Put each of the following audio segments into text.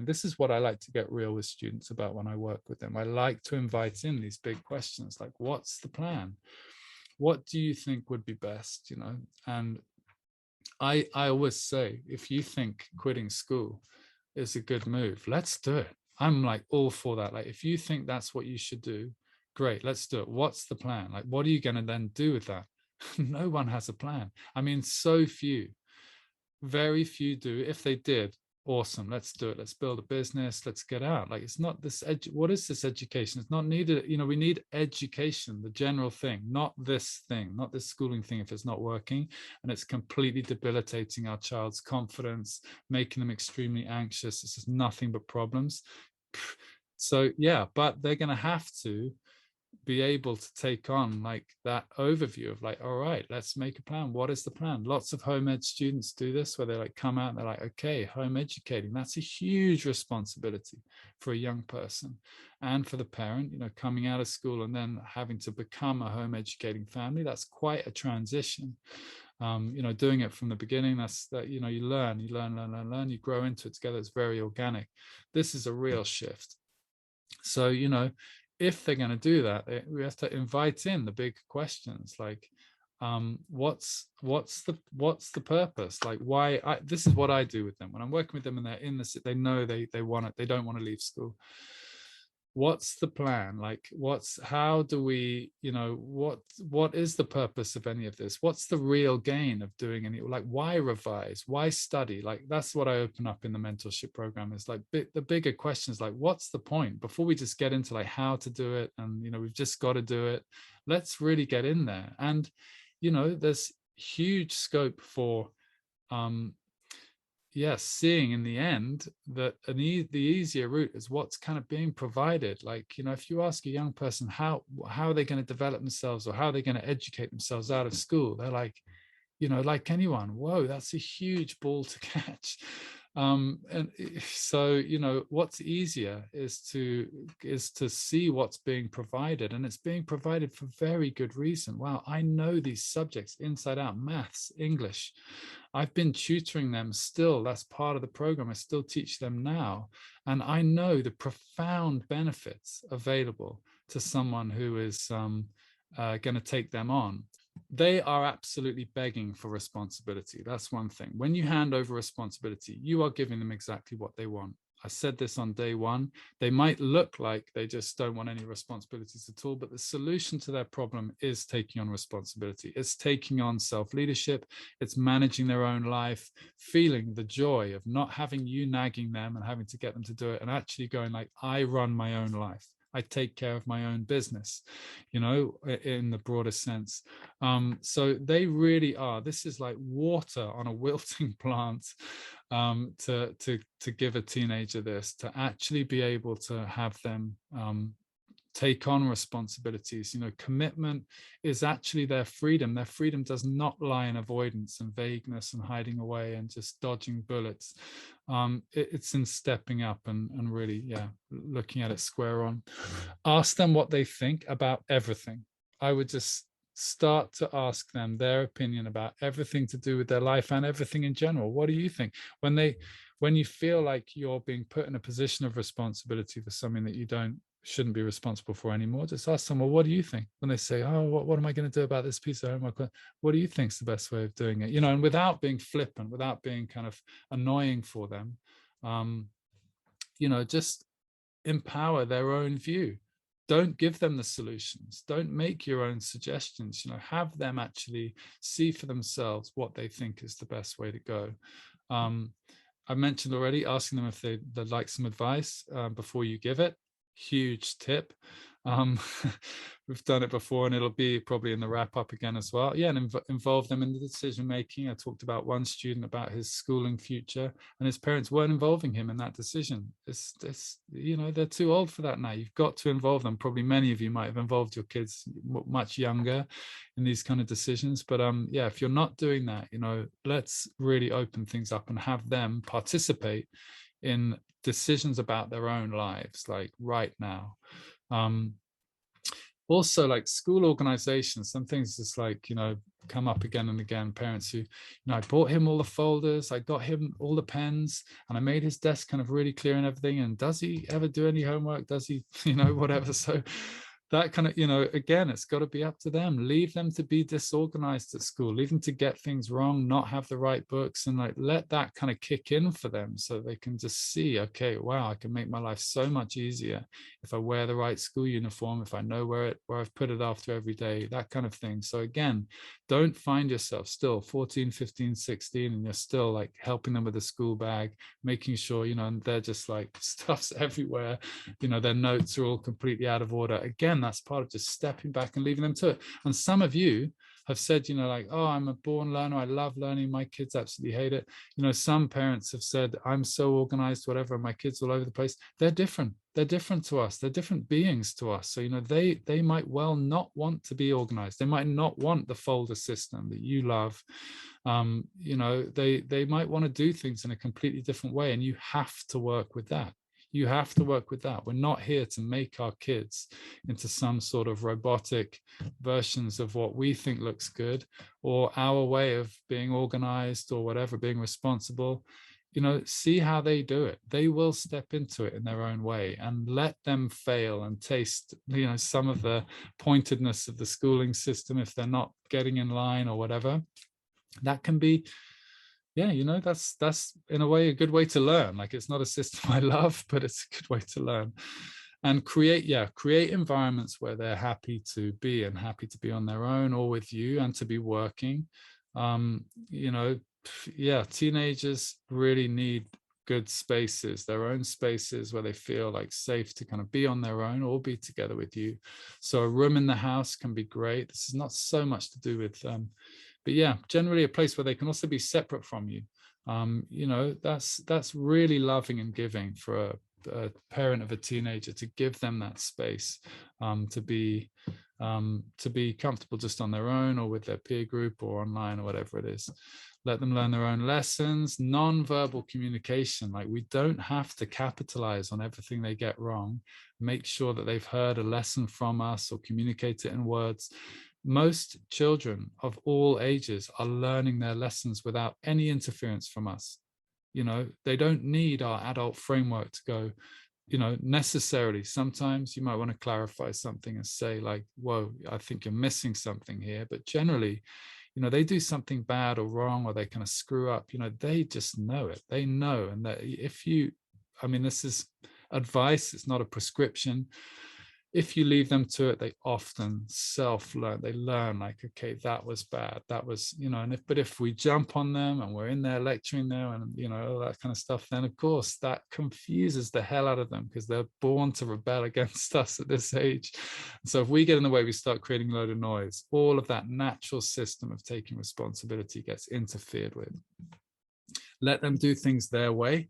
This is what I like to get real with students about when I work with them. I like to invite in these big questions like, what's the plan? What do you think would be best? And I always say, if you think quitting school is a good move, let's do it. I'm like all for that. Like, if you think that's what you should do, great, let's do it. What's the plan? Like, what are you going to then do with that? No one has a plan. I mean, so few, very few do. If they did, awesome, let's do it. Let's build a business, let's get out. Like, it's not this what is this education? It's not needed. We need education, the general thing, not this thing, not this schooling thing, if it's not working. And it's completely debilitating our child's confidence, making them extremely anxious. This is nothing but problems. So yeah, but they're going to have to be able to take on like that overview of like, all right, let's make a plan. What is the plan? Lots of home ed students do this, where they like come out and they're like, okay, home educating, that's a huge responsibility for a young person and for the parent, coming out of school and then having to become a home educating family. That's quite a transition. Doing it from the beginning, you learn, you grow into it together. It's very organic. This is a real shift. So, if they're going to do that, we have to invite in the big questions like, what's the purpose? Like, why? This is what I do with them when I'm working with them, and they're in this. They know they want it. They don't want to leave school. What's the plan? Like, how do we, what is the purpose of any of this? What's the real gain of doing any, like, why revise? Why study? Like, that's what I open up in the mentorship program, is like the bigger questions, like, what's the point? Before we just get into like how to do it and, we've just got to do it. Let's really get in there. And, there's huge scope for, yes, seeing in the end that the easier route is what's kind of being provided. Like, if you ask a young person how are they going to develop themselves, or how are they going to educate themselves out of school, they're like, like anyone, whoa, that's a huge ball to catch. And so, what's easier is to see what's being provided, and it's being provided for very good reason. Wow, I know these subjects inside out: maths, English. I've been tutoring them still. That's part of the program. I still teach them now. And I know the profound benefits available to someone who is going to take them on. They are absolutely begging for responsibility. That's one thing. When you hand over responsibility, you are giving them exactly what they want. I said this on day one. They might look like they just don't want any responsibilities at all, but the solution to their problem is taking on responsibility. It's taking on self-leadership. It's managing their own life, feeling the joy of not having you nagging them and having to get them to do it, and actually going like, I run my own life. I take care of my own business, in the broader sense. So they really are. This is like water on a wilting plant, to give a teenager this, to actually be able to have them take on responsibilities. Commitment is actually their freedom. Their freedom does not lie in avoidance and vagueness and hiding away and just dodging bullets. It's in stepping up and really, looking at it square on. Ask them what they think about everything. I would just start to ask them their opinion about everything to do with their life and everything in general. What do you think? When you feel like you're being put in a position of responsibility for something that you shouldn't be responsible for anymore, just ask them, well, what do you think? When they say, oh, what am I going to do about this piece of homework? What do you think is the best way of doing it? And without being flippant, without being kind of annoying for them, just empower their own view. Don't give them the solutions. Don't make your own suggestions. Have them actually see for themselves what they think is the best way to go. I mentioned already asking them if they'd like some advice before you give it. Huge tip. We've done it before, and it'll be probably in the wrap up again as well. Yeah, and involve them in the decision making. I talked about one student about his schooling future, and his parents weren't involving him in that decision. It's they're too old for that now. You've got to involve them. Probably many of you might have involved your kids much younger in these kind of decisions. But if you're not doing that, let's really open things up and have them participate in decisions about their own lives, like right now. Also, like school organizations, some things just like, come up again and again. Parents who, I bought him all the folders, I got him all the pens, and I made his desk kind of really clear and everything. And does he ever do any homework? Does he, whatever. So that kind of, again, it's got to be up to them. Leave them to be disorganized at school, leave them to get things wrong, not have the right books, and like let that kind of kick in for them so they can just see, okay, wow, I can make my life so much easier if I wear the right school uniform, if I know where I've put it after every day, that kind of thing. So again, don't find yourself still 14, 15, 16, and you're still like helping them with the school bag, making sure, and they're just like stuff's everywhere, their notes are all completely out of order. Again, that's part of just stepping back and leaving them to it. And some of you have said, like, oh, I'm a born learner, I love learning, my kids absolutely hate it. Some parents have said, I'm so organized, whatever, my kids all over the place. They're different to us, they're different beings to us. So they might well not want to be organized, they might not want the folder system that you love. They might want to do things in a completely different way, and you have to work with that. We're not here to make our kids into some sort of robotic versions of what we think looks good, or our way of being organized, or whatever, being responsible. See how they do it. They will step into it in their own way, and let them fail and taste, some of the pointedness of the schooling system if they're not getting in line or whatever. That can be, that's in a way a good way to learn. Like, it's not a system I love, but it's a good way to learn. And create environments where they're happy to be, and happy to be on their own or with you, and to be working. Teenagers really need good spaces, their own spaces, where they feel like safe to kind of be on their own or be together with you. So a room in the house can be great. This is not so much to do with but yeah, generally a place where they can also be separate from you. That's really loving and giving for a parent of a teenager, to give them that space, to be comfortable just on their own, or with their peer group, or online, or whatever it is. Let them learn their own lessons. Non-verbal communication, like, we don't have to capitalize on everything they get wrong. Make sure that they've heard a lesson from us, or communicate it in words. Most children of all ages are learning their lessons without any interference from us. They don't need our adult framework to go, necessarily. Sometimes you might want to clarify something and say, like, whoa, I think you're missing something here. But generally, they do something bad or wrong, or they kind of screw up, they just know it. They know. And that this is advice, it's not a prescription. If you leave them to it, they often self-learn. They learn, like, okay, that was bad, that was, but if we jump on them and we're in there lecturing there, and all that kind of stuff, then of course that confuses the hell out of them, because they're born to rebel against us at this age. So if we get in the way, we start creating a load of noise, all of that natural system of taking responsibility gets interfered with. Let them do things their way.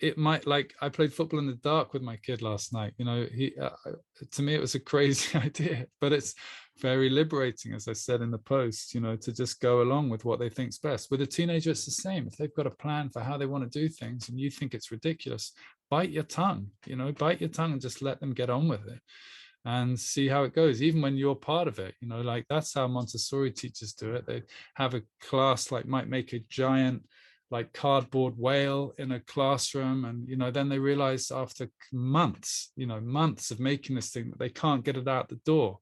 It might, like, I played football in the dark with my kid last night. To me, it was a crazy idea, but it's very liberating, as I said in the post, to just go along with what they think's best. With a teenager, it's the same. If they've got a plan for how they want to do things, and you think it's ridiculous, bite your tongue, and just let them get on with it, and see how it goes, even when you're part of it. Like, that's how Montessori teachers do it. They have a class, like, might make a giant, like, cardboard whale in a classroom, and then they realize after months of making this thing, that they can't get it out the door.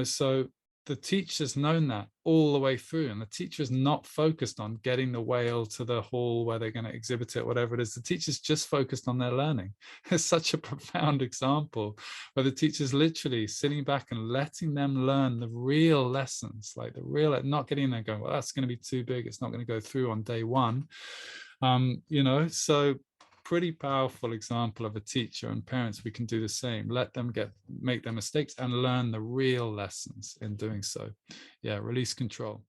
So the teacher's known that all the way through, and the teacher is not focused on getting the whale to the hall where they're going to exhibit it, whatever it is. The teacher's just focused on their learning. It's such a profound example, where the teacher's literally sitting back and letting them learn the real lessons, like the real, not getting in there going, well, that's going to be too big, it's not going to go through on day one. So pretty powerful example of a teacher, and parents, we can do the same. Let them make their mistakes and learn the real lessons in doing so. Yeah, release control.